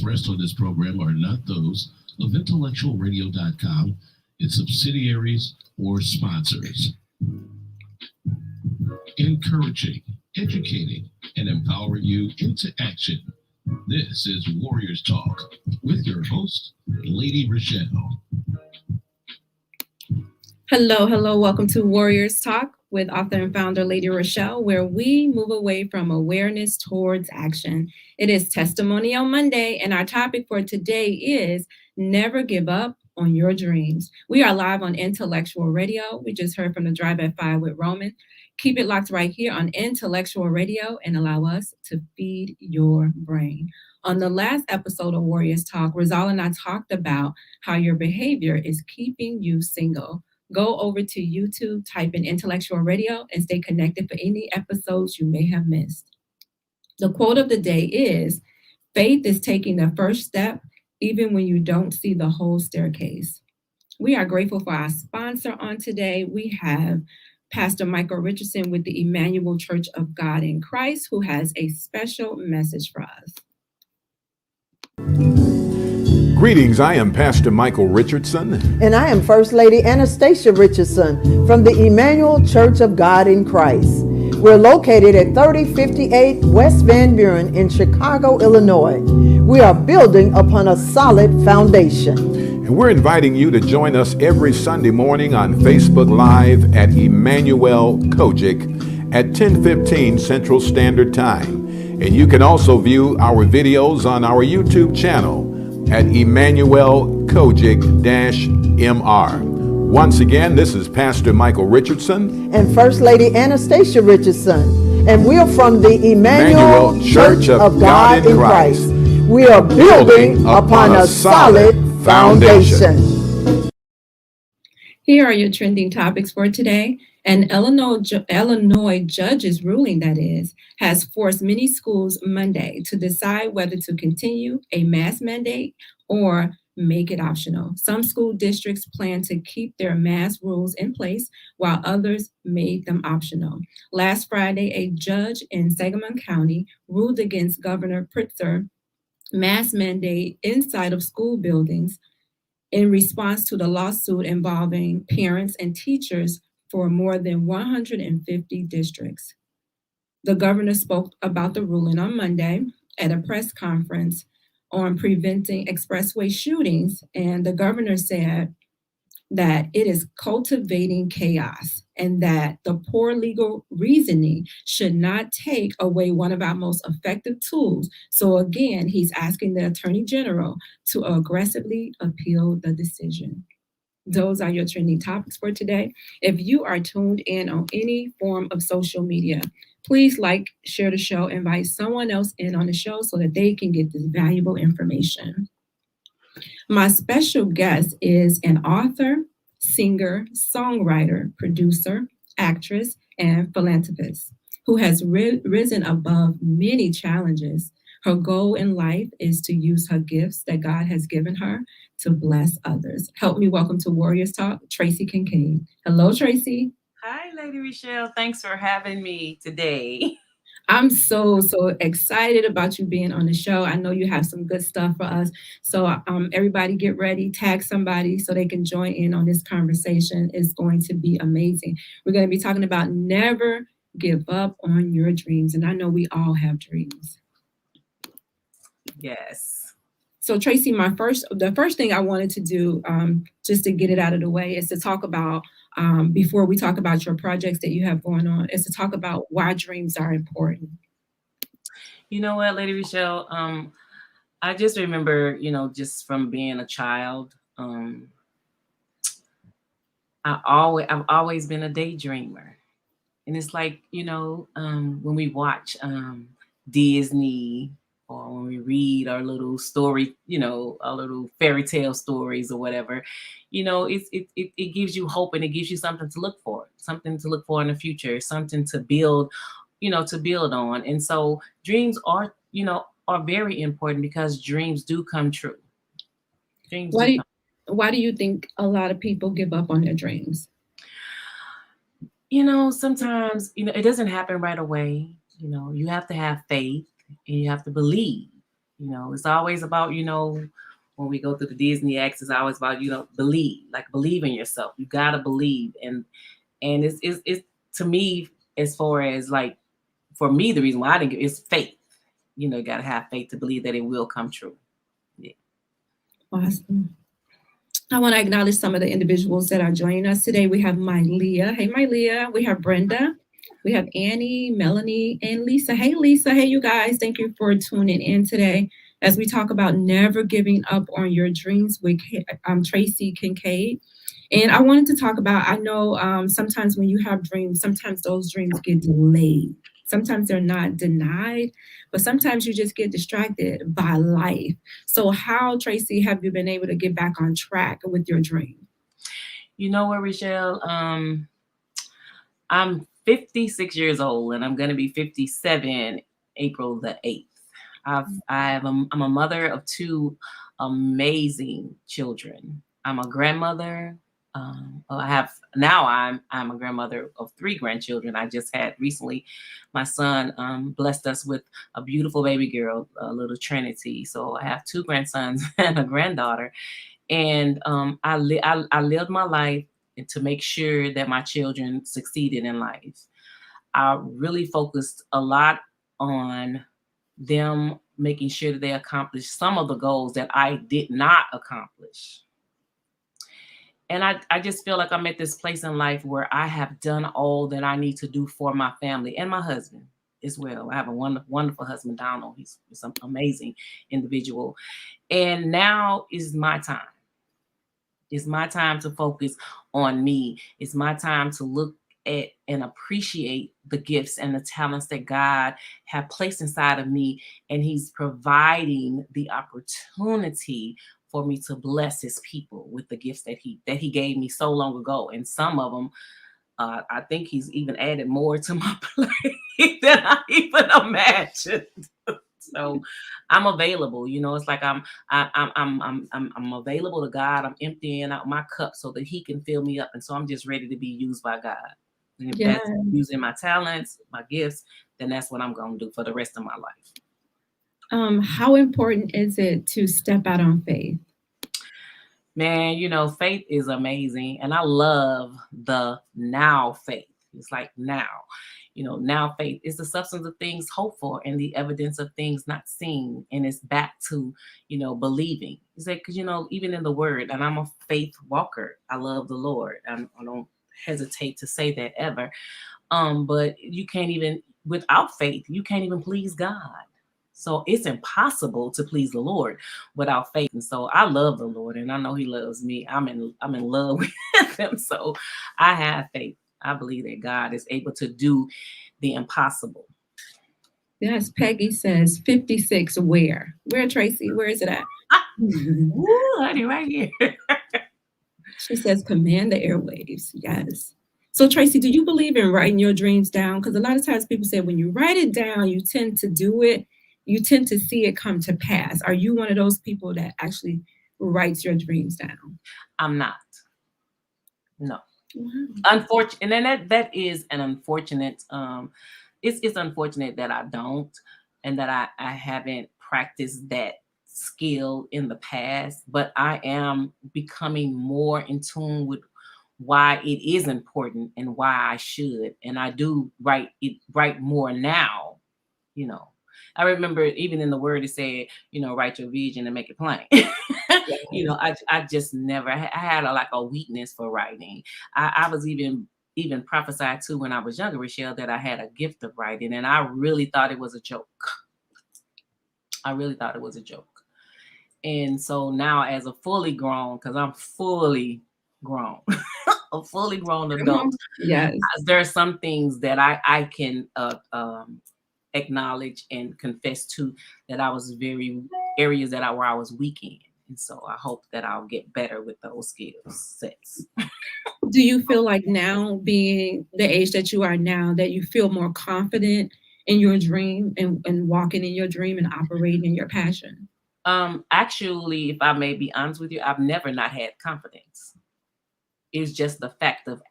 expressed on this program are not those of intellectualradio.com, its subsidiaries, or sponsors. Encouraging, educating, and empowering you into action. This is Warriors Talk with your host, Lady ReShell. Hello. Welcome to Warriors Talk with author and founder Lady ReShell, where we move away from awareness towards action. It is Testimonial Monday, and our topic for today is never give up on your dreams. We are live on Intellectual Radio. We just heard from the Drive at 5 with Roman. Keep it locked right here on Intellectual Radio and allow us to feed your brain. On the last episode of Warriors Talk, Rizal and I talked about how your behavior is keeping you single. Go over to YouTube, type in Intellectual Radio, and stay connected for any episodes you may have missed. The quote of the day is, faith is taking the first step, even when you don't see the whole staircase. We are grateful for our sponsor on today. We have Pastor Michael Richardson with the EmanuelC.O.G.I.C, who has a special message for us. Greetings, I am Pastor Michael Richardson. And I am First Lady Anastasia Richardson from the Emmanuel Church of God in Christ. We're located at 3058 West Van Buren in Chicago, Illinois. We are building upon a solid foundation. And we're inviting you to join us every Sunday morning on Facebook Live at EmanuelC.O.G.I.C at 10:15 Central Standard Time. And you can also view our videos on our YouTube channel at EmanuelC.O.G.I.C-MR. Once again, this is Pastor Michael Richardson and First Lady Anastasia Richardson, and we're from the Emmanuel Church of God in Christ. We are building upon a solid foundation. Here are your trending topics for today. An Illinois judge's ruling, that is, has forced many schools Monday to decide whether to continue a mask mandate or make it optional. Some school districts plan to keep their mask rules in place, while others made them optional. Last Friday, a judge in Sangamon County ruled against Governor Pritzker's mask mandate inside of school buildings in response to the lawsuit involving parents and teachers for more than 150 districts. The governor spoke about the ruling on Monday at a press conference on preventing expressway shootings, and the governor said that it is cultivating chaos and that the poor legal reasoning should not take away one of our most effective tools. So again, he's asking the Attorney General to aggressively appeal the decision. Those are your trending topics for today. If you are tuned in on any form of social media, please like, share the show, invite someone else in on the show so that they can get this valuable information. My special guest is an author, singer, songwriter, producer, actress, and philanthropist who has risen above many challenges. Her goal in life is to use her gifts that God has given her to bless others. Help me welcome to Warriors Talk, Tracy Kincaid. Hello, Tracy. Hi, Lady ReShell. Thanks for having me today. I'm so excited about you being on the show. I know you have some good stuff for us. So everybody get ready, tag somebody so they can join in on this conversation. It's going to be amazing. We're going to be talking about never give up on your dreams. And I know we all have dreams. Yes. So Tracy, the first thing I wanted to do, just to get it out of the way, is to talk about, before we talk about your projects that you have going on, is to talk about why dreams are important. You know what, Lady ReShell, I just remember, just from being a child, I've always been a daydreamer. And it's like, when we watch Disney, or when we read our little story, our little fairy tale stories or whatever, it gives you hope and it gives you something to look for in the future, something to build, to build on. And so dreams are very important because dreams do come true. Why do you think a lot of people give up on their dreams? Sometimes, it doesn't happen right away. You have to have faith and you have to believe, You know, it's always about, you know, when we go through the Disney acts, it's always about, you know, believe in yourself. You gotta believe. And it's to me, as far as like, for me, the reason why I didn't get is faith. You know, you gotta have faith to believe that it will come true. Yeah. Awesome. I want to acknowledge some of the individuals that are joining us today. We have Leah. Hey, Leah. We have Brenda. We have Annie, Melanie, and Lisa. Hey, Lisa. Hey, you guys. Thank you for tuning in today as we talk about never giving up on your dreams with Tracy Kincaid. And I wanted to talk about, I know sometimes when you have dreams, sometimes those dreams get delayed. Sometimes they're not denied, but sometimes you just get distracted by life. So how, Tracy, have you been able to get back on track with your dream? You know what, ReShell? I'm 56 years old and I'm going to be 57 April the 8th. I'm a mother of 2 amazing children. I'm a grandmother. I'm a grandmother of 3 grandchildren. I just had recently, my son blessed us with a beautiful baby girl, little Trinity. So I have 2 grandsons and a granddaughter. And I lived my life to make sure that my children succeeded in life. I really focused a lot on them making sure that they accomplished some of the goals that I did not accomplish. And I just feel like I'm at this place in life where I have done all that I need to do for my family and my husband as well. I have a wonderful husband, Donald. He's an amazing individual. And now is my time. It's my time to focus on me. It's my time to look at and appreciate the gifts and the talents that God have placed inside of me. And he's providing the opportunity for me to bless his people with the gifts that he gave me so long ago. And some of them, I think he's even added more to my plate than I even imagined. So I'm available. You know, it's like I'm available to God. I'm emptying out my cup so that he can fill me up. And so I'm just ready to be used by God. And if that's using my talents, my gifts, then that's what I'm going to do for the rest of my life. How important is it to step out on faith? Man, you know, faith is amazing. And I love the now faith. It's like now, you know, now faith is the substance of things hoped for and the evidence of things not seen. And it's back to, you know, believing. It's like, because, you know, even in the word, and I'm a faith walker. I love the Lord. I don't hesitate to say that ever. But you can't even, without faith, you can't even please God. So it's impossible to please the Lord without faith. And so I love the Lord and I know he loves me. I'm in love with him. So I have faith. I believe that God is able to do the impossible. Yes, Peggy says 56 where? Where, Tracy? Where is it at? Ooh, honey, right here. She says command the airwaves. Yes. So Tracy, do you believe in writing your dreams down? Because a lot of times people say when you write it down, you tend to do it. You tend to see it come to pass. Are you one of those people that actually writes your dreams down? I'm not. No. Wow. Unfortunate, and that is an unfortunate. It's unfortunate that I don't, and that I haven't practiced that skill in the past. But I am becoming more in tune with why it is important and why I should, and I do write more now. You know, I remember even in the word it said, you know, write your vision and make it plain. You know, I just never, I had a weakness for writing. I was even prophesied to when I was younger, ReShell, that I had a gift of writing. And I really thought it was a joke. And so now as a fully grown, because I'm fully grown, a fully grown adult, yes, there are some things that I can acknowledge and confess to that I was areas where I was weak in. And so I hope that I'll get better with those skill sets. Do you feel like now, being the age that you are now, that you feel more confident in your dream and walking in your dream and operating in your passion? Actually, if I may be honest with you, I've never not had confidence. It's just the fact of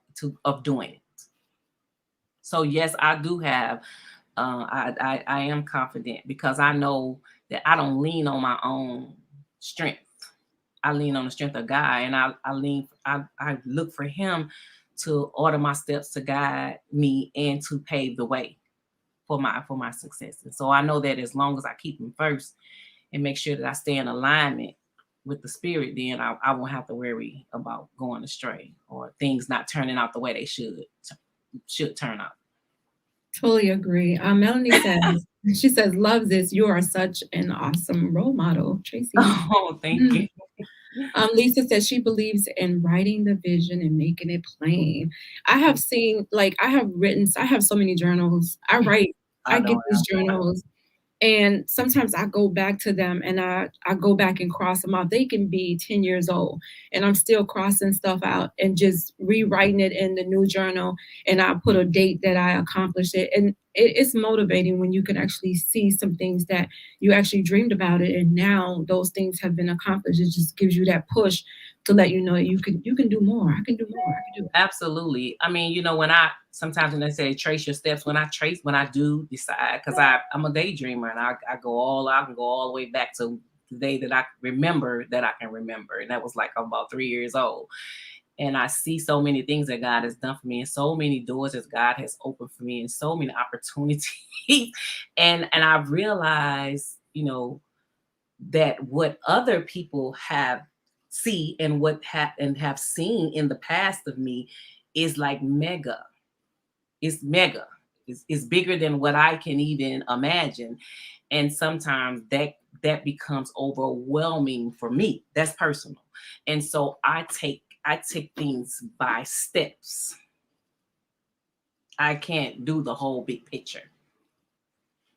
doing it. So yes, I do have. I am confident because I know that I don't lean on my own strength. I lean on the strength of God, and I look for him to order my steps, to guide me, and to pave the way for my success. And so I know that as long as I keep him first and make sure that I stay in alignment with the spirit, then I won't have to worry about going astray or things not turning out the way they should turn out. Totally agree. Melanie says, she says, loves this. You are such an awesome role model, Tracy. Oh, thank you. Lisa says she believes in writing the vision and making it plain. I have seen, like, I have so many journals. I get these journals, and sometimes I go back to them and I go back and cross them out. They can be 10 years old and I'm still crossing stuff out and just rewriting it in the new journal. And I put a date that I accomplished it. And it's motivating when you can actually see some things that you actually dreamed about it. And now those things have been accomplished. It just gives you that push to let you know you can do more. I can do more. I can do it. Absolutely. I mean, sometimes when they say trace your steps, when I do decide, because I'm a daydreamer, and I can go all the way back to the day that I remember, and that was like about 3 years old. And I see so many things that God has done for me, and so many doors that God has opened for me, and so many opportunities. and I've realized, that what other people have see and have seen in the past of me is like mega. It's mega. It's bigger than what I can even imagine. And sometimes that becomes overwhelming for me. That's personal. And so I take things by steps. I can't do the whole big picture.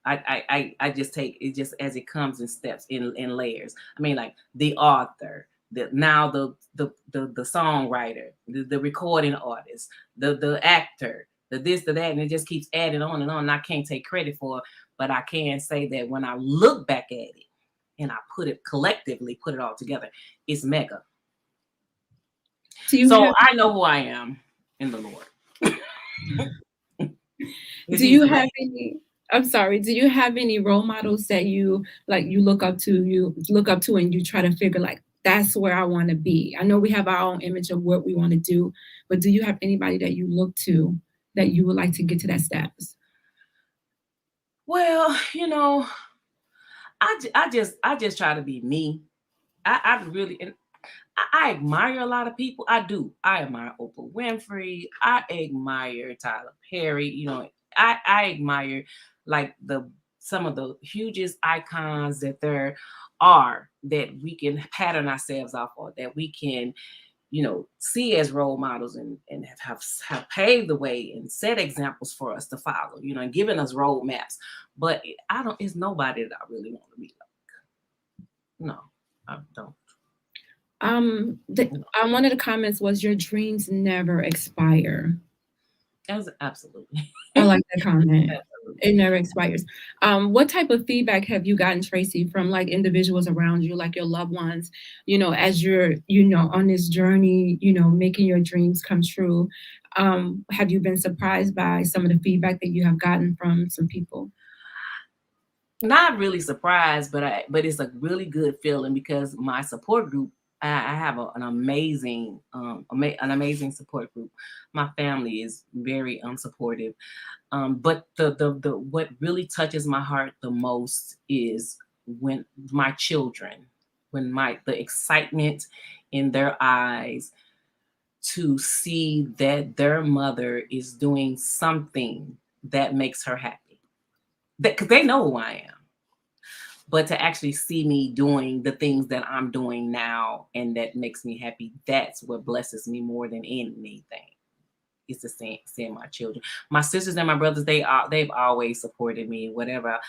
I just take it just as it comes in steps, in layers. I mean, like the author, the songwriter, the recording artist, the actor, the this, the that, and it just keeps adding on and on. And I can't take credit for it, but I can say that when I look back at it and I put it all together, it's mega. So I know who I am in the Lord. Do you have any role models that you look up to and you try to figure like, that's where I want to be? I know we have our own image of what we want to do, but do you have anybody that you look to that you would like to get to that status? Well, I just try to be me. I really, and I admire a lot of people. I do. I admire Oprah Winfrey. I admire Tyler Perry. I admire like some of the hugest icons that there are that we can pattern ourselves off of, that we can, see as role models and have paved the way and set examples for us to follow, and giving us roadmaps. But it's nobody that I really want to be like. No, I don't. One of the comments was, your dreams never expire. Absolutely. I like that comment. It never expires. What type of feedback have you gotten, Tracy, from like individuals around you, like your loved ones, as you're, on this journey, making your dreams come true? Have you been surprised by some of the feedback that you have gotten from some people? Not really surprised, but it's a really good feeling, because my support group, I have an amazing support group. My family is very supportive. But the what really touches my heart the most is when my children, the excitement in their eyes to see that their mother is doing something that makes her happy. Because they know who I am. But to actually see me doing the things that I'm doing now and that makes me happy, that's what blesses me more than anything. It's to seeing my children. My sisters and my brothers, they've always supported me. Whatever.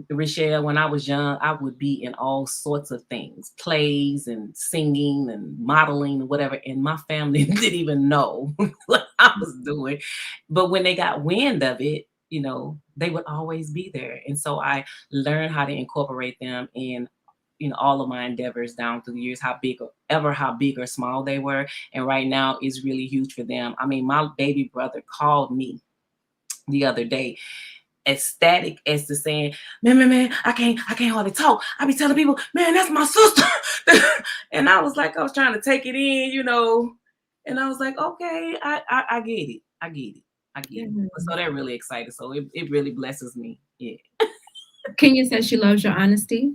ReShell, when I was young, I would be in all sorts of things, plays and singing and modeling and whatever. And my family didn't even know what I was doing. But when they got wind of it, they would always be there. And so I learned how to incorporate them in, all of my endeavors down through the years, how big or small they were. And right now it's really huge for them. I mean, my baby brother called me the other day ecstatic as to saying, man, I can't hardly talk. I be telling people, man, that's my sister. And I was trying to take it in, and I was like, okay, I get it. I get it. So they're really excited. So it really blesses me. Yeah. Kenya says she loves your honesty.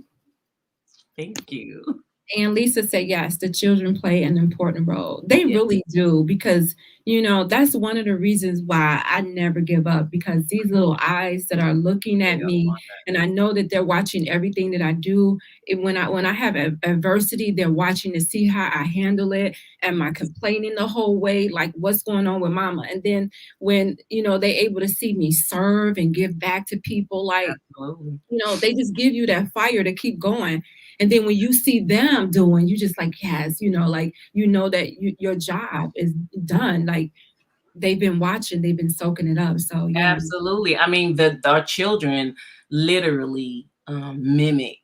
Thank you. And Lisa said, yes, the children play an important role. They really do, because, that's one of the reasons why I never give up, because these little eyes that are looking at me, and I know that they're watching everything that I do. When I have adversity, they're watching to see how I handle it. Am I complaining the whole way? Like, what's going on with mama? And then when, they're able to see me serve and give back to people, like, Absolutely. They just give you that fire to keep going. And then when you see them doing, you just like, yes, that your job is done. Like, they've been watching, they've been soaking it up. So yeah. Absolutely. I mean, our children literally mimic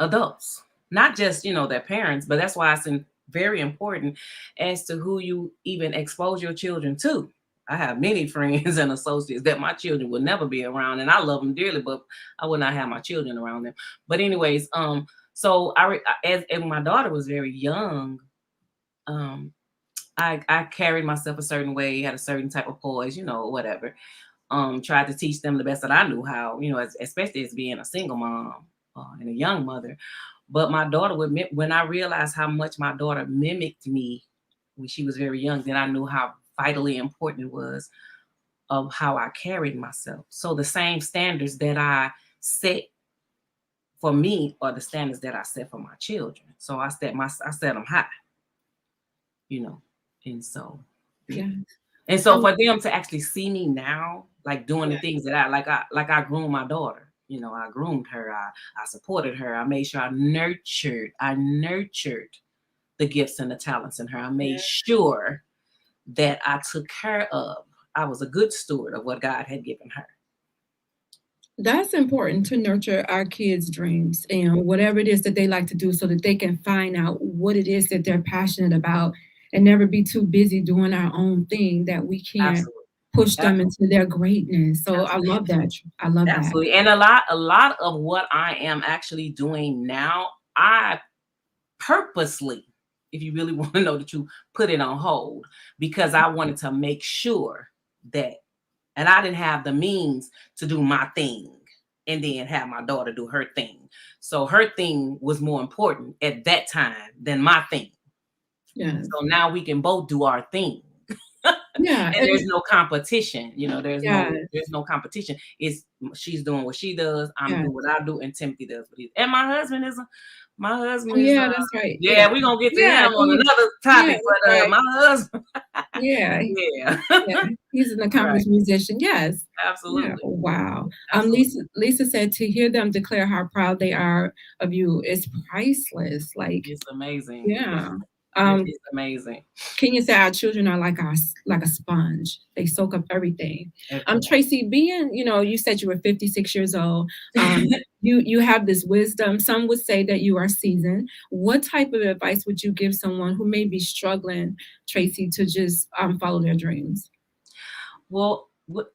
adults, not just, their parents, but that's why it's very important as to who you even expose your children to. I have many friends and associates that my children would never be around, and I love them dearly, but I would not have my children around them. But anyways, so as my daughter was very young, I carried myself a certain way, had a certain type of poise, whatever. Tried to teach them the best that I knew how, especially as being a single mom and a young mother. But my daughter when I realized how much my daughter mimicked me when she was very young, then I knew how vitally important it was of how I carried myself. So the same standards that I set for me are the standards that I set for my children. So I set them high, and so yeah. And so for them to actually see me now, like doing the things that I groomed my daughter, I groomed her, I supported her, I made sure I nurtured the gifts and the talents in her. I made sure that I took care of. I was a good steward of what God had given her. That's important, to nurture our kids' dreams and whatever it is that they like to do, so that they can find out what it is that they're passionate about, and never be too busy doing our own thing that we can't push them into their greatness. So I love that. I love that. Absolutely. And a lot of what I am actually doing now, I purposely, if you really want to know the truth, put it on hold, because I wanted to make sure that, and I didn't have the means to do my thing and then have my daughter do her thing. So her thing was more important at that time than my thing. Yeah. So now we can both do our thing. Yeah. And there's no competition, there's no competition. She's doing what she does, I'm doing what I do, and Timothy does what he does. And my husband is that's right. Yeah, we're gonna get to him on another topic, but right. My husband. Yeah. He's an accomplished musician. Yes. Absolutely. Yeah. Wow. Absolutely. Lisa said to hear them declare how proud they are of you is priceless. Like, it's amazing. Yeah. It's amazing. Kenya said our children are like a sponge. They soak up everything. Tracy, being, you said you were 56 years old. You have this wisdom. Some would say that you are seasoned. What type of advice would you give someone who may be struggling, Tracy, to just follow their dreams? Well, what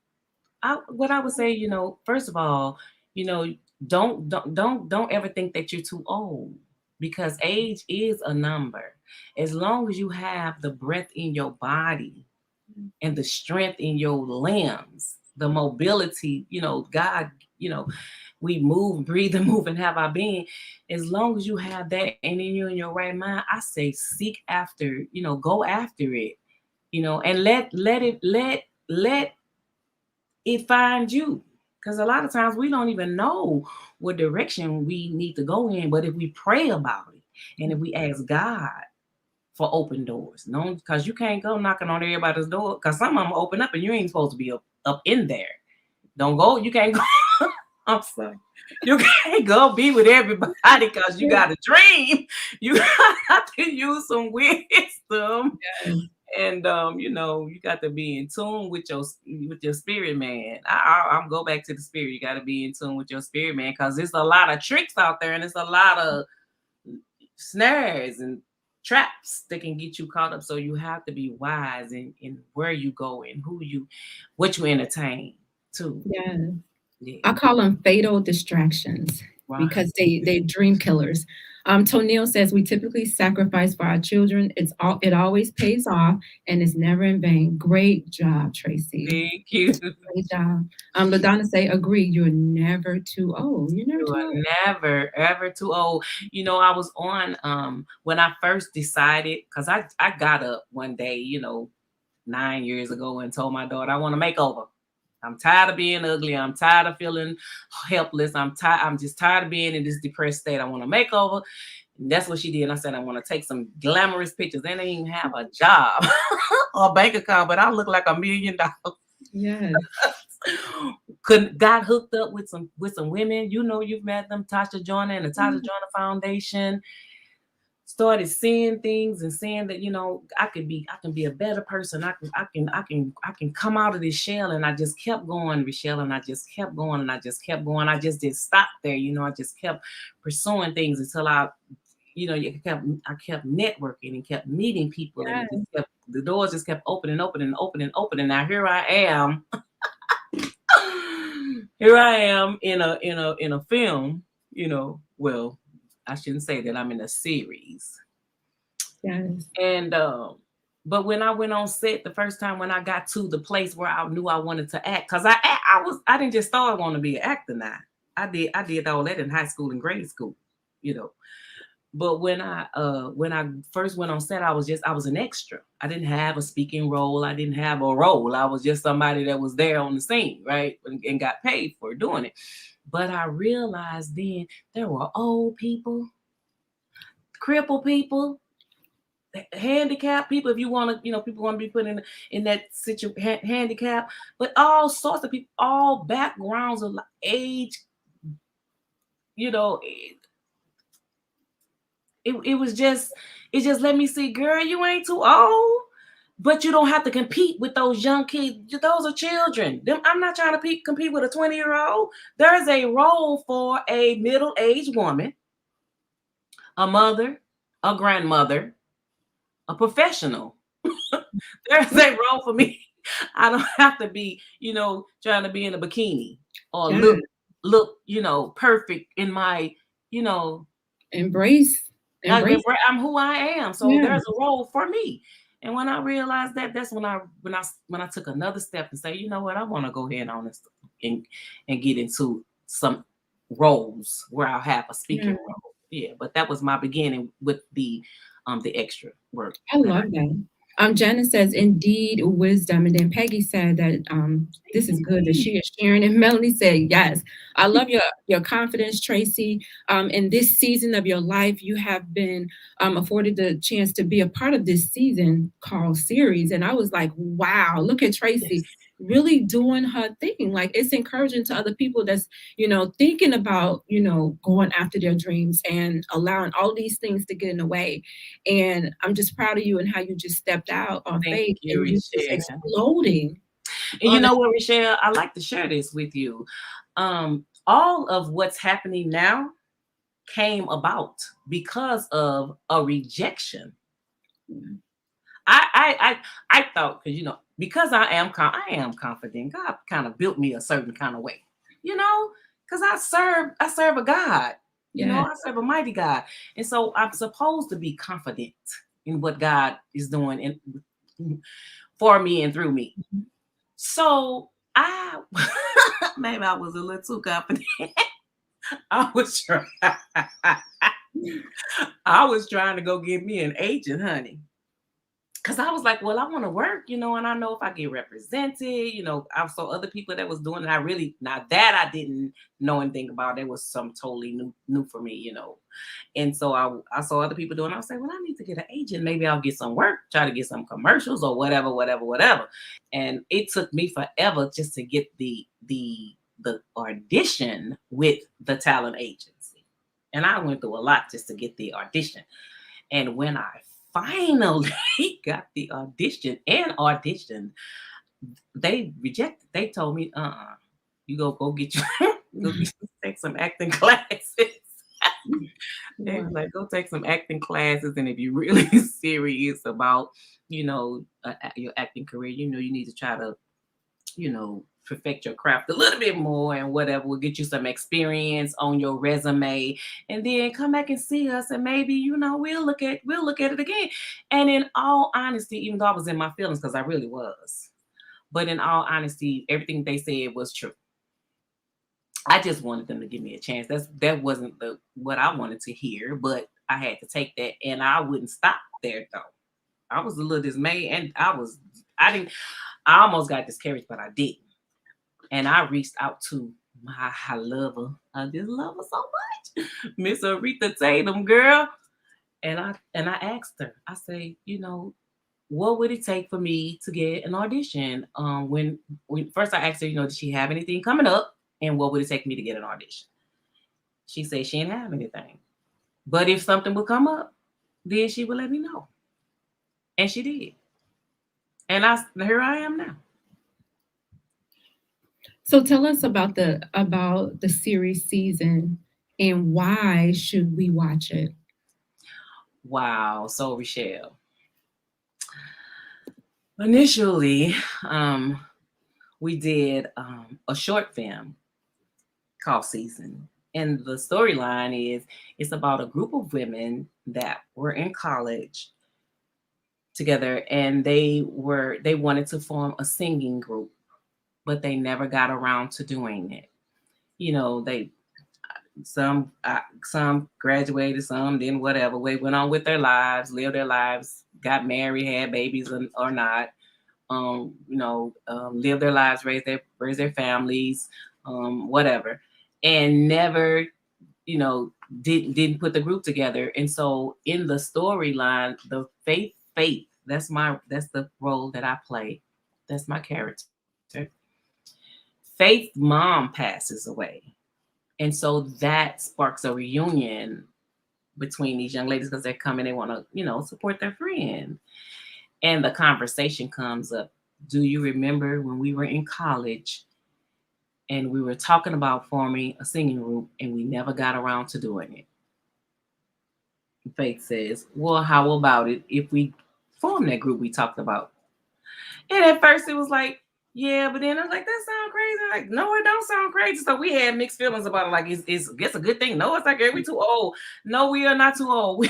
I would say, first of all, don't ever think that you're too old, because age is a number. As long as you have the breath in your body and the strength in your limbs, the mobility, God, we move, breathe, and move and have our being. As long as you have that and then you're in your right mind, I say seek after, go after it, and let it find you. Because a lot of times we don't even know what direction we need to go in. But if we pray about it and if we ask God for open doors, because you can't go knocking on everybody's door, because some of them open up and you ain't supposed to be up in there. Don't go. You can't go. I'm sorry. You can't go be with everybody because you got a dream. You got to use some wisdom. And you got to be in tune with your spirit, man. I'm go back to the spirit. You got to be in tune with your spirit, man, because there's a lot of tricks out there, and there's a lot of snares and traps that can get you caught up. So you have to be wise in where you go and what you entertain too. Yeah. Yeah. I call them fatal distractions because they dream killers. Tonil says we typically sacrifice for our children. It always pays off and it's never in vain. Great job, Tracy. Thank you. Great job. LaDonna say, agree. You're never too old. You're never too old. Never, ever too old. You know, I was on when I first decided, because I got up one day, 9 years ago and told my daughter I want a makeover. I'm tired of being ugly. I'm tired of feeling helpless. I'm just tired of being in this depressed state. I want a makeover. And that's what she did. And I said, I want to take some glamorous pictures. They didn't even have a job or a bank account, but I look like $1 million. Yes. Got hooked up with some women. You've met them, Tasha Joyner and the Tasha Joyner Foundation. Started seeing things and saying that I can be a better person. I can come out of this shell, and I just kept going, ReShell, and I just kept going, and I just kept going. I just didn't stop there, I just kept pursuing things until I kept networking and kept meeting people, Yes. and the doors just kept opening. Now here I am. Here I am in a film, well, I shouldn't say that, I'm in a series. Yes. And but when I went on set the first time, when I got to the place where I knew I wanted to act, because I didn't just start wanting to be an actor now. I did all that in high school and grade school, But when I first went on set, I was an extra. I didn't have a speaking role. I didn't have a role. I was just somebody that was there on the scene, right? And got paid for doing it. But I realized then there were old people, crippled people, handicapped people. If you want to, people want to be put in that situation, handicap, but all sorts of people, all backgrounds of age. It just let me see, girl, you ain't too old. But you don't have to compete with those young kids. Those are children. I'm not trying to compete with a 20-year-old. There's a role for a middle-aged woman, a mother, a grandmother, a professional. There's a role for me. I don't have to be, trying to be in a bikini or look, perfect in my, Embrace. I'm who I am. So there's a role for me. And when I realized that, that's when I took another step and say, you know what, I want to go ahead on this and get into some roles where I'll have a speaking role. Yeah, but that was my beginning with the extra work. I love that. Janice says, indeed, wisdom. And then Peggy said that this is good that she is sharing. And Melanie said, yes. I love your confidence, Tracy. In this season of your life, you have been afforded the chance to be a part of this season called series. And I was like, wow, look at Tracy really doing her thing. Like, it's encouraging to other people that's, thinking about, going after their dreams and allowing all these things to get in the way. And I'm just proud of you and how you just stepped out on faith and you just exploding. And you know what, ReShell, I like to share this with you. All of what's happening now came about because of a rejection. I thought, because I am confident, God kind of built me a certain kind of way, because I serve a God, I serve a mighty God. And so I'm supposed to be confident in what God is doing for me and through me. So maybe I was a little too confident. I was trying to go get me an agent, honey. Because I was like, well, I want to work, and I know if I get represented, I saw other people that was doing it. Now that I didn't know anything about, it was something totally new for me, And so I saw other people doing it. I was like, well, I need to get an agent. Maybe I'll get some work, try to get some commercials or whatever. And it took me forever just to get the audition with the talent agency. And I went through a lot just to get the audition. And when I finally got the audition and auditioned, they rejected. They told me, you go get take some acting classes. They Wow. was like, go take some acting classes, and if you're really serious about, your acting career, you need to try to, perfect your craft a little bit more, and whatever will get you some experience on your resume, and then come back and see us, and maybe we'll look at it again. And in all honesty, even though I was in my feelings, because I really was, but in all honesty, everything they said was true. I just wanted them to give me a chance. That wasn't what I wanted to hear, but I had to take that, and I wouldn't stop there though. I was a little dismayed, and I almost got discouraged, but I didn't. And I reached out to my lover. I just love her so much, Miss Aretha Tatum, girl. And I asked her. I say, what would it take for me to get an audition? When first I asked her, did she have anything coming up? And what would it take me to get an audition? She said she didn't have anything. But if something would come up, then she would let me know. And she did. And here I am now. So tell us about the series season, and why should we watch it? Wow. So ReShell. Initially, we did a short film called Season. And the storyline it's about a group of women that were in college together, and they wanted to form a singing group, but they never got around to doing it. Some graduated, some didn't, whatever. They went on with their lives, lived their lives, got married, had babies or not. Lived their lives, raised their families, whatever, and never, didn't put the group together. And so in the storyline, the faith, that's the role that I play. That's my character. Faith's mom passes away. And so that sparks a reunion between these young ladies, because they're coming, they want to, support their friend. And the conversation comes up. Do you remember when we were in college and we were talking about forming a singing group and we never got around to doing it? Faith says, well, how about it if we form that group we talked about? And at first it was like, yeah, but then I was like, that sounds crazy. Like, no, it don't sound crazy. So we had mixed feelings about it. Like, it's a good thing. No, it's like, are we too old? No, we are not too old.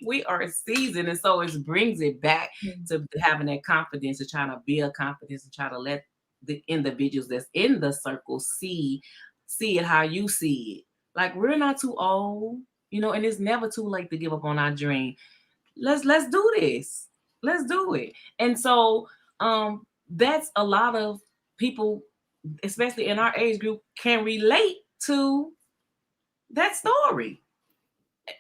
We are seasoned. And so it brings it back to having that confidence, to trying to build confidence, and try to let the individuals that's in the circle see it how you see it. Like, we're not too old, and it's never too late to give up on our dream. Let's do this. Let's do it. And so, that's a lot of people, especially in our age group, can relate to that story.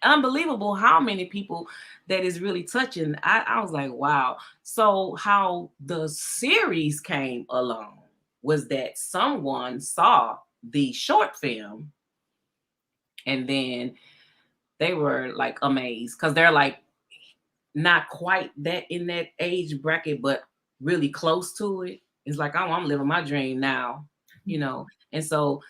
Unbelievable how many people that is really touching. I was like, wow. So how the series came along was that someone saw the short film, and then they were like amazed, because they're like not quite that in that age bracket, but really close to it. It's like, oh, I'm living my dream now, And so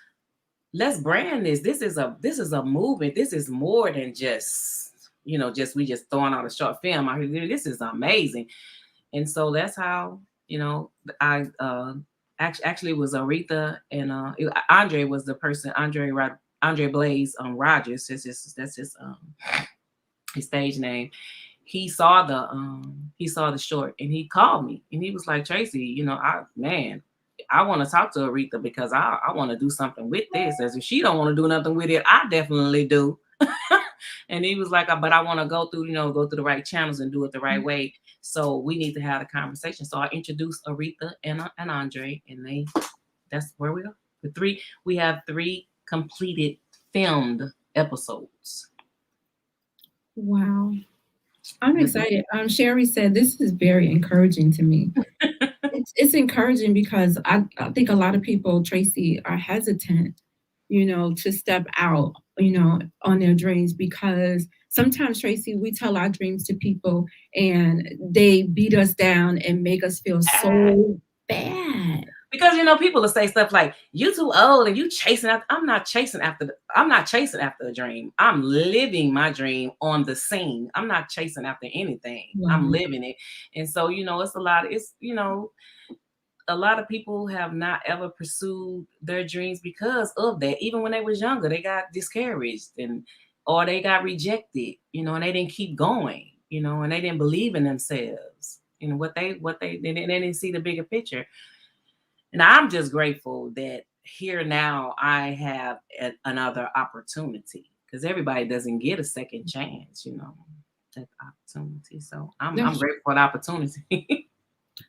let's brand this. This is a movement. This is more than just, we just throwing out a short film out here. This is amazing. And so that's how, I actually was Aretha, and Andre was the person. Andre Blaze Rogers. That's his stage name. He saw the short, and he called me, and he was like, Tracy, I want to talk to Aretha, because I want to do something with this. As if she don't want to do nothing with it, I definitely do. And he was like, but I want to go through the right channels and do it the right way. So we need to have a conversation. So I introduced Aretha and Andre, and that's where we are. We have 3 completed filmed episodes. Wow. I'm excited. Sherry said this is very encouraging to me. It's encouraging because I think a lot of people, Tracy, are hesitant, to step out, on their dreams, because sometimes, Tracy, we tell our dreams to people and they beat us down and make us feel so bad. Because people will say stuff like, "You too old and you chasing after." I'm not chasing after a dream. I'm living my dream on the scene. I'm not chasing after anything. I'm living it. And so, it's a lot of people have not ever pursued their dreams because of that. Even when they was younger, they got discouraged or they got rejected, and they didn't keep going, and they didn't believe in themselves. What they didn't see the bigger picture. And I'm just grateful that here now I have another opportunity, because everybody doesn't get a second chance, that opportunity. So I'm grateful for the opportunity.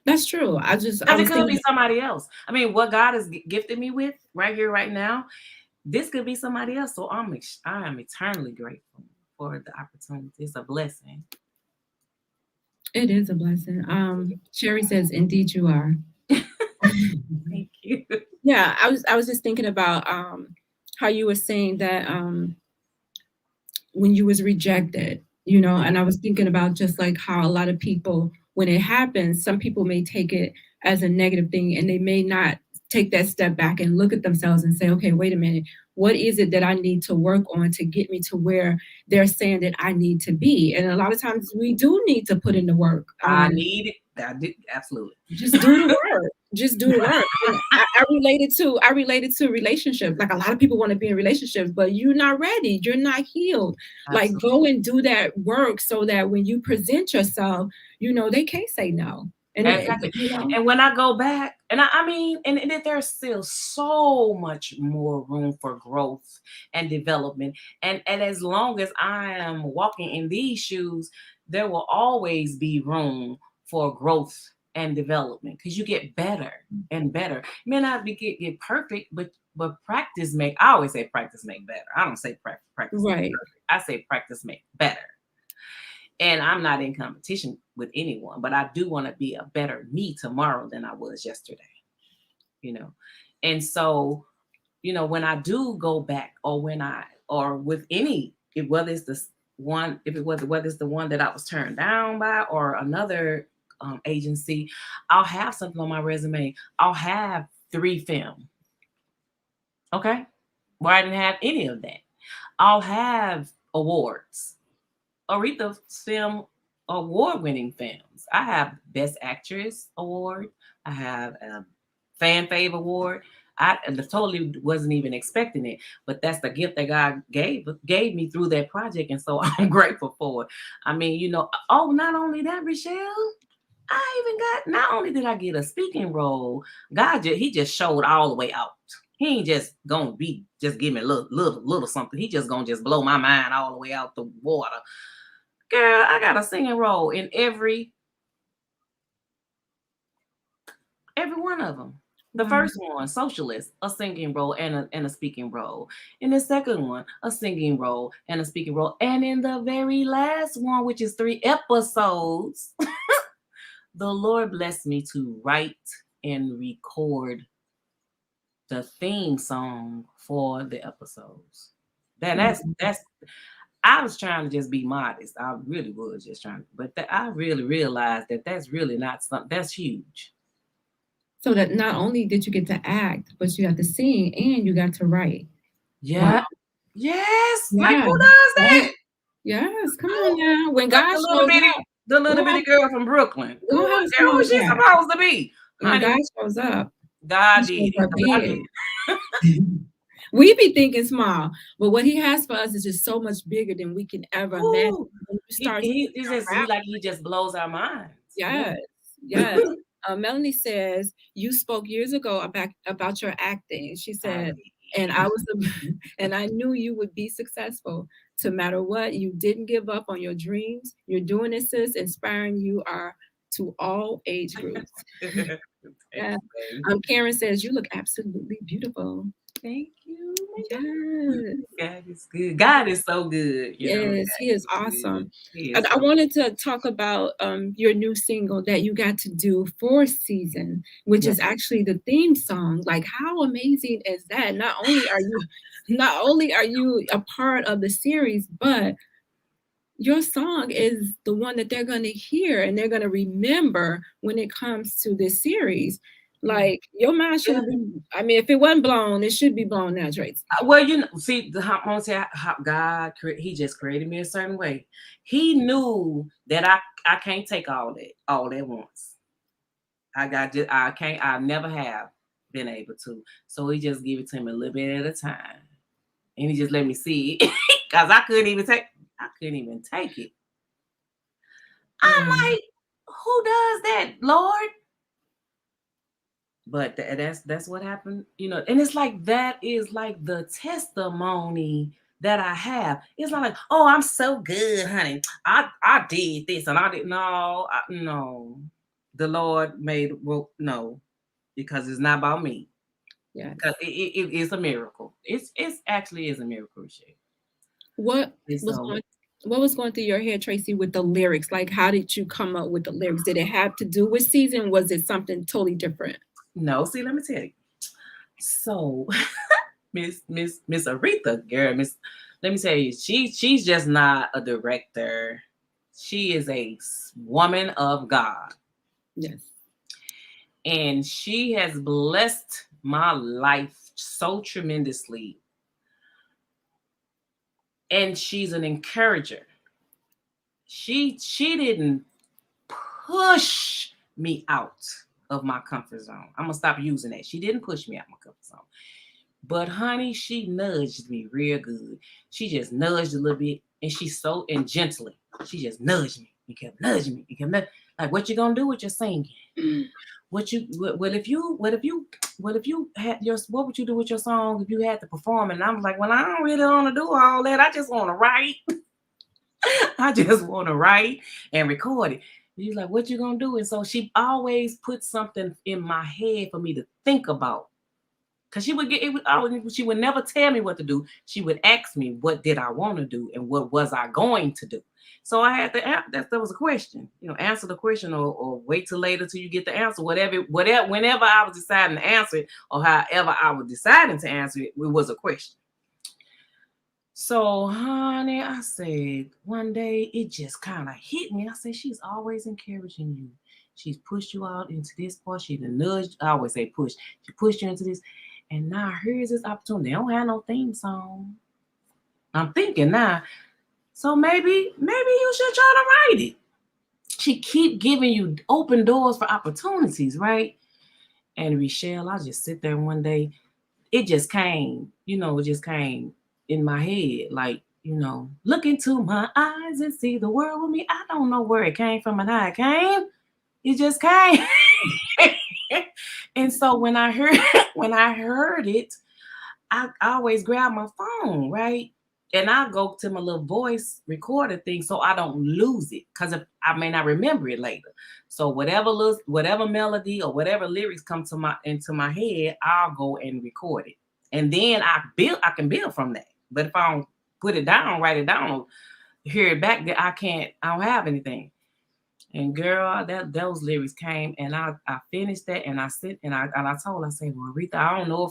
That's true. Because it could be somebody else. I mean, what God has gifted me with right here, right now, this could be somebody else. So I am eternally grateful for the opportunity. It's a blessing. It is a blessing. Sherry says, "Indeed, you are." Thank you. Yeah, I was just thinking about how you were saying that when you was rejected, and I was thinking about just like how a lot of people, when it happens, some people may take it as a negative thing, and they may not take that step back and look at themselves and say, okay, wait a minute, what is it that I need to work on to get me to where they're saying that I need to be? And a lot of times we do need to put in the work. I need it. I did, absolutely. Just do the work. Just do the work. And I related to relationships. Like, a lot of people want to be in relationships, but you're not ready. You're not healed. Absolutely. Like, go and do that work so that when you present yourself, they can't say no. And exactly. And when I go back, and I mean, and there's still so much more room for growth and development. And as long as I am walking in these shoes, there will always be room for growth and development, because you get better and better. You may not get perfect, but practice I always say practice make better. I don't say practice right. make perfect. I say practice make better. And I'm not in competition with anyone, but I do want to be a better me tomorrow than I was yesterday, And so, when I do go back, or with any, whether it's the one that I was turned down by, or another agency, I'll have something on my resume. I'll have 3 film. Okay. Where I didn't have any of that. I'll have awards. Aretha Film award-winning films. I have Best Actress award. I have a Fan Fave award. I totally wasn't even expecting it, but that's the gift that God gave me through that project, and so I'm grateful for it. I mean, not only that, ReShell, I even got, not only did I get a speaking role, God he just showed all the way out. He ain't just gonna just give me a little something. He just gonna just blow my mind all the way out the water. Girl, I got a singing role in every one of them. The first one, Socialist, a singing role and a speaking role. In the second one, a singing role and a speaking role. And in the very last one, which is 3 episodes, the Lord blessed me to write and record the theme song for the episodes. That's I was trying to just be modest. I really was just trying, but I really realized that that's really not something that's huge. So that not only did you get to act, but you got to sing and you got to write. Yeah. Wow. Yes. Yeah. Like, who does that? Yes. Come on now. When God the little bitty girl from Brooklyn. Who she supposed to be? When God shows up. God did. We be thinking small, but what He has for us is just so much bigger than we can ever imagine. He just blows our minds. Yes. Yes. Melanie says, you spoke years ago about your acting. She said, and I knew you would be successful. No matter what, you didn't give up on your dreams. You're doing it, sis. Inspiring you are to all age groups. Yeah. Karen says, you look absolutely beautiful. Thank you. Yes. God is good. God is so good. Yes, He is awesome. I wanted to talk about your new single that you got to do for season, which is actually the theme song. Like, how amazing is that? Not only are you a part of the series, but your song is the one that they're going to hear and they're going to remember when it comes to this series. Like your mind should have been. I mean, if it wasn't blown, it should be blown now, Tracy. Well, see, I'm gonna say how God, he just created me a certain way. He knew that I can't take all at once. I never have been able to. So he just gave it to him a little bit at a time, and he just let me see it because I couldn't even take it. I'm like, who does that, Lord? But that's what happened, and it's like that is like the testimony that I have. It's not like, oh, I'm so good, honey. I did this and I did no. The Lord no, because it's not about me. Yeah, because it is a miracle. It's actually is a miracle. What was going through your head, Tracy, with the lyrics? Like, how did you come up with the lyrics? Did it have to do with season? Was it something totally different? No, see, let me tell you. So, Miss Aretha, girl, let me tell you, she's just not a director. She is a woman of God. Yes. And she has blessed my life so tremendously. And she's an encourager. She didn't push me out of my comfort zone. I'm gonna stop using that. She didn't push me out my comfort zone. But honey, she nudged me real good. She just nudged a little bit, and gently. She just nudged me and kept nudging me and kept nudging. Like, what you gonna do with your singing? What would you do with your song if you had to perform? And I was like, well, I don't really want to do all that. I just want to write. I just want to write and record it. And he's like, what you gonna do? And so she always put something in my head for me to think about. Because she would never tell me what to do. She would ask me, what did I want to do? And what was I going to do? So I had to, that was a question, answer the question or wait till later till you get the answer. Whenever I was deciding to answer it or however I was deciding to answer it, it was a question. So, honey, I said, one day it just kind of hit me. I said, she's always encouraging you. She's pushed you out into this part. She's nudged. I always say push. She pushed you into this. And now here's this opportunity. They don't have no theme song. I'm thinking now, so maybe you should try to write it. She keep giving you open doors for opportunities, right? And ReShell, I just sit there one day. It just came, it just came in my head. Like, look into my eyes and see the world with me. I don't know where it came from and how it came. It just came. And so when I heard it, I always grab my phone, right? And I go to my little voice recorder thing so I don't lose it, because I may not remember it later. So whatever melody or whatever lyrics come into my head, I'll go and record it. And then I can build from that. But if I don't put it down, write it down, hear it back, I don't have anything. And girl, those lyrics came, and I finished that, and I said, well, Aretha, I don't know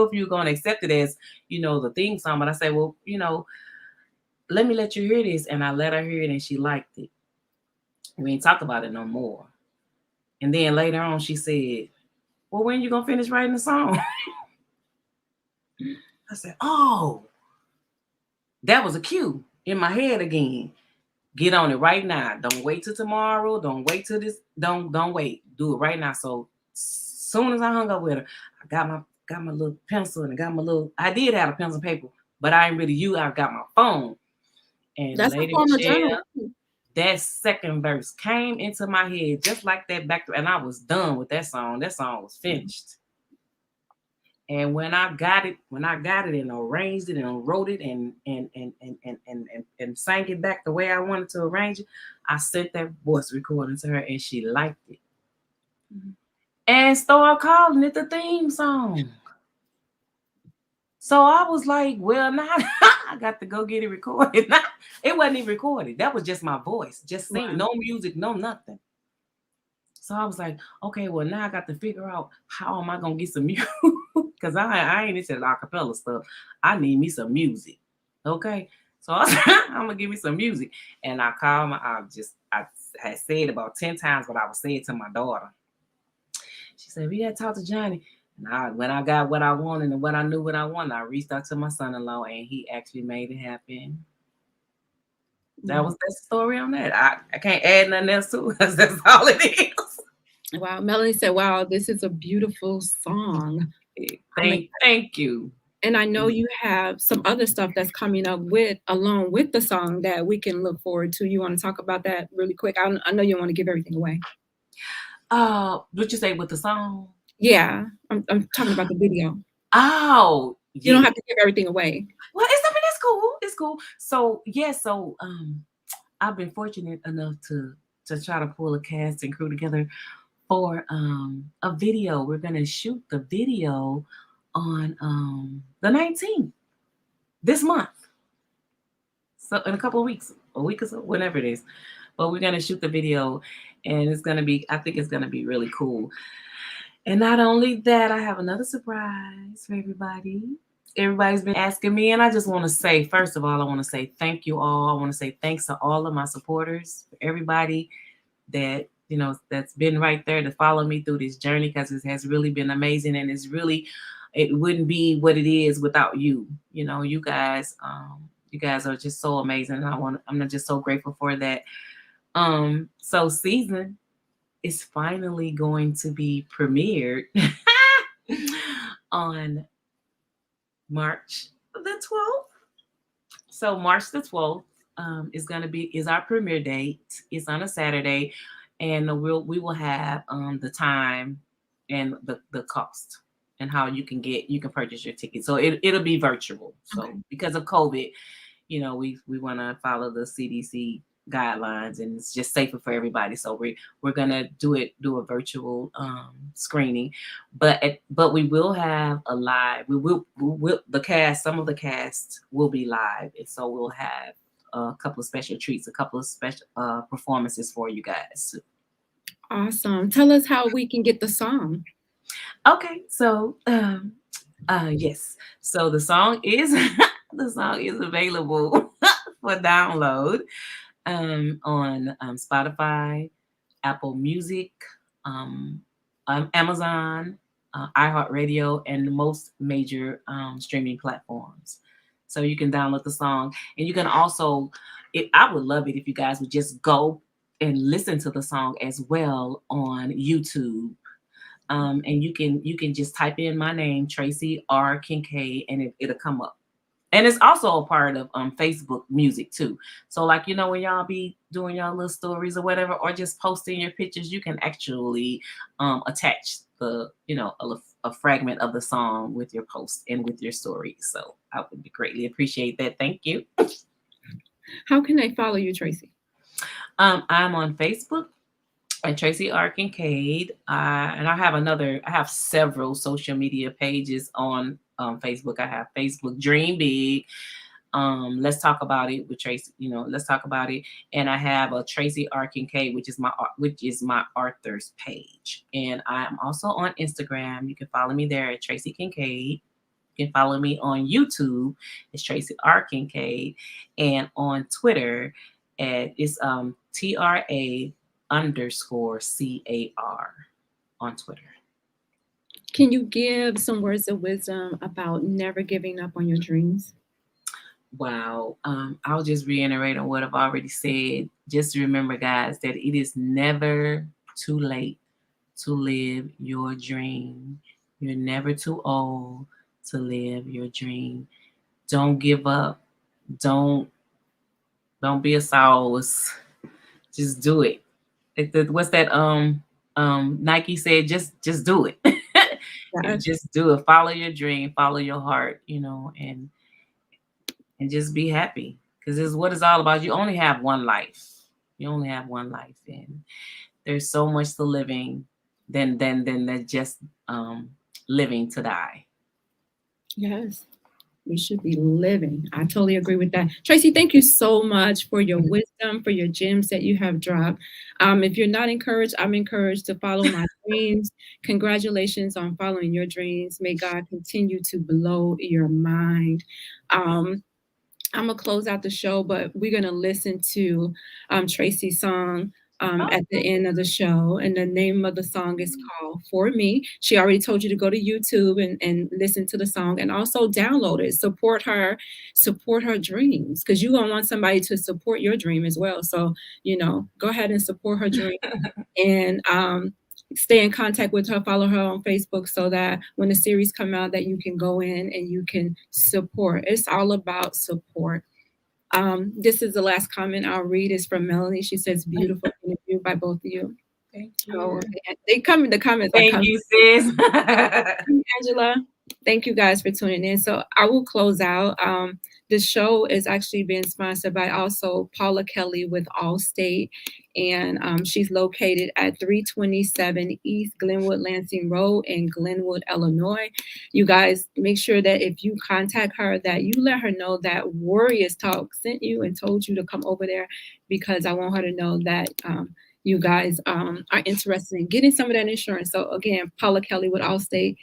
if you're gonna accept it as, the theme song, but I said, well, let me let you hear this, and I let her hear it, and she liked it. We ain't talk about it no more. And then later on, she said, well, when you gonna finish writing the song? I said, oh, that was a cue in my head again. Get on it right now. Don't wait till tomorrow. Don't wait till this. Don't wait. Do it right now. So soon as I hung up with her, I got my little pencil and I did have a pencil and paper, but I ain't really use. I got my phone. And that's a form of journal. That second verse came into my head just like that and I was done with that song. That song was finished. And when I got it and arranged it and wrote it and sang it back the way I wanted to arrange it, I sent that voice recording to her, and she liked it. Mm-hmm. And started calling it the theme song. So I was like, well, now I got to go get it recorded. It wasn't even recorded. That was just my voice, just singing, wow. No music, no nothing. So I was like, okay, well, now I got to figure out how am I going to get some music? Because I ain't into the acapella stuff. I need me some music. Okay. So I was like, I'm going to give me some music. And I called I had said about 10 times what I was saying to my daughter. She said, we got to talk to Johnny. And when I got what I wanted and what I knew what I wanted, I reached out to my son-in-law, and he actually made it happen. That was the story on that. I can't add nothing else to it, because that's all it is. Wow. Melanie said, wow, this is a beautiful song. Thank you. And I know you have some other stuff that's coming up along with the song that we can look forward to. You want to talk about that really quick? I know you want to give everything away. What you say with the song? Yeah, I'm talking about the video. Oh, yeah. You don't have to give everything away. Well, it's cool. It's cool. So I've been fortunate enough to try to pull a cast and crew together for a video. We're gonna shoot the video on the 19th this month. So in a couple of weeks, a week or so, whenever it is. But we're gonna shoot the video, and I think it's gonna be really cool. And not only that, I have another surprise for everybody. Everybody's been asking me, and I just want to say, first of all, I want to say thank you all. I want to say thanks to all of my supporters, everybody that, that's been right there to follow me through this journey, because it has really been amazing. And it wouldn't be what it is without you. You guys are just so amazing. And I'm just so grateful for that. So season is finally going to be premiered on March the 12th. So March the 12th is our premiere date. It's on a Saturday, and we will have the time and the cost and how you can purchase your ticket. So it'll be virtual. So because of COVID, we want to follow the CDC guidelines, and it's just safer for everybody. So we're gonna do a virtual screening, but we will have a live. We will some of the cast will be live, and so we'll have a couple of special treats, a couple of special performances for you guys. Awesome. Tell us how we can get the song. Okay, so yes, so the song is available for download on Spotify, Apple Music, Amazon, iHeartRadio, and most major streaming platforms. So you can download the song, and you can also, I would love it if you guys would just go and listen to the song as well on YouTube. And you can just type in my name, Tracy R. Kincaid, and it'll come up. And it's also a part of Facebook Music too. So like, when y'all be doing y'all little stories or whatever, or just posting your pictures, you can actually attach a fragment of the song with your post and with your story. So I would greatly appreciate that. Thank you. How can they follow you, Tracy? I'm on Facebook at Tracy R. Kincaid. And I have several social media pages on Facebook. I have Facebook Dream Big. Let's talk about it with Tracy. Let's talk about it. And I have a Tracy R. Kincaid, which is my author's page. And I'm also on Instagram. You can follow me there at Tracy Kincaid. You can follow me on YouTube. It's Tracy R. Kincaid. And on Twitter, it's TRA_CAR on Twitter. Can you give some words of wisdom about never giving up on your dreams? Wow. I'll just reiterate on what I've already said. Just remember, guys, that it is never too late to live your dream. You're never too old to live your dream. Don't give up. Don't be a sow's. Just do it. What's that? Nike said, just do it. Just do it. Follow your dream. Follow your heart. And just be happy, because this is what it's all about. You only have one life. And there's so much to living than just living to die. Yes. We should be living. I totally agree with that. Tracy, thank you so much for your wisdom, for your gems that you have dropped. If you're not encouraged, I'm encouraged to follow my dreams. Congratulations on following your dreams. May God continue to blow your mind. I'm going to close out the show, but we're going to listen to Tracy's song, at the end of the show. And the name of the song is called For Me. She already told you to go to YouTube and listen to the song and also download it. Support her dreams, because you're going to want somebody to support your dream as well. So, go ahead and support her dream and stay in contact with her, follow her on Facebook so that when the series come out that you can go in and you can support. It's all about support. This is the last comment I'll read. Is from Melanie. She says, beautiful interview by both of you. Thank you. Oh, they come in the comments. Thank you, sis. Angela. Thank you guys for tuning in. So I will close out. This show is actually being sponsored by also Paula Kelly with Allstate. And she's located at 327 East Glenwood Lansing Road in Glenwood, Illinois. You guys make sure that if you contact her, that you let her know that Warriors Talk sent you and told you to come over there, because I want her to know that you guys are interested in getting some of that insurance. So again, Paula Kelly with Allstate,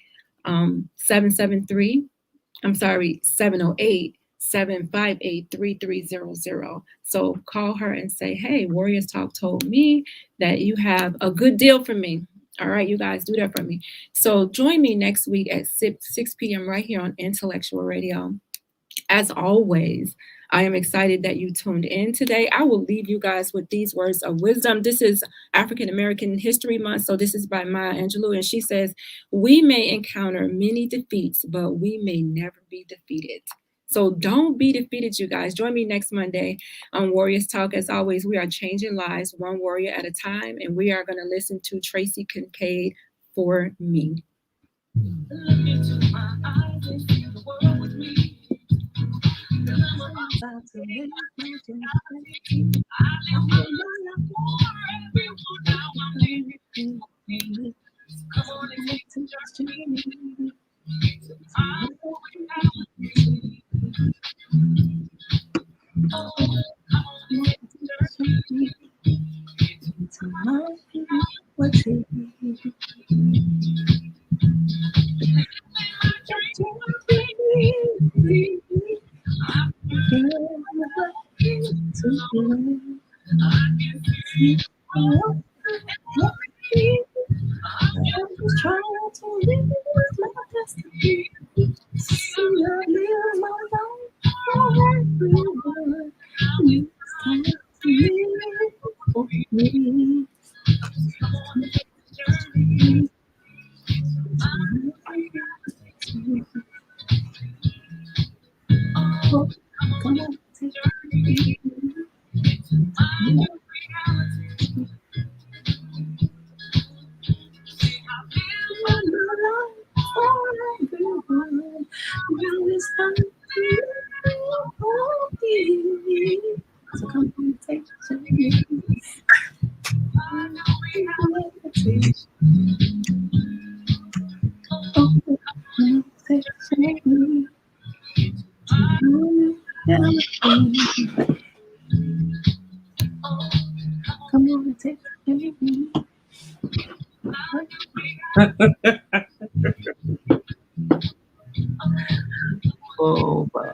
708-758-3300. So call her and say, hey, Warriors Talk told me that you have a good deal for me. All right, you guys, do that for me. So join me next week at 6 p.m. right here on Intellectual Radio. As always, I am excited that you tuned in today. I will leave you guys with these words of wisdom. This is African American History Month, so this is by Maya Angelou, and she says, we may encounter many defeats, but we may never be defeated. So don't be defeated, you guys. Join me next Monday on Warriors Talk. As always, we are changing lives one warrior at a time, and we are going to listen to Tracy Kincaid, For Me. Look into my eyes and see the world with me. Oh, wow.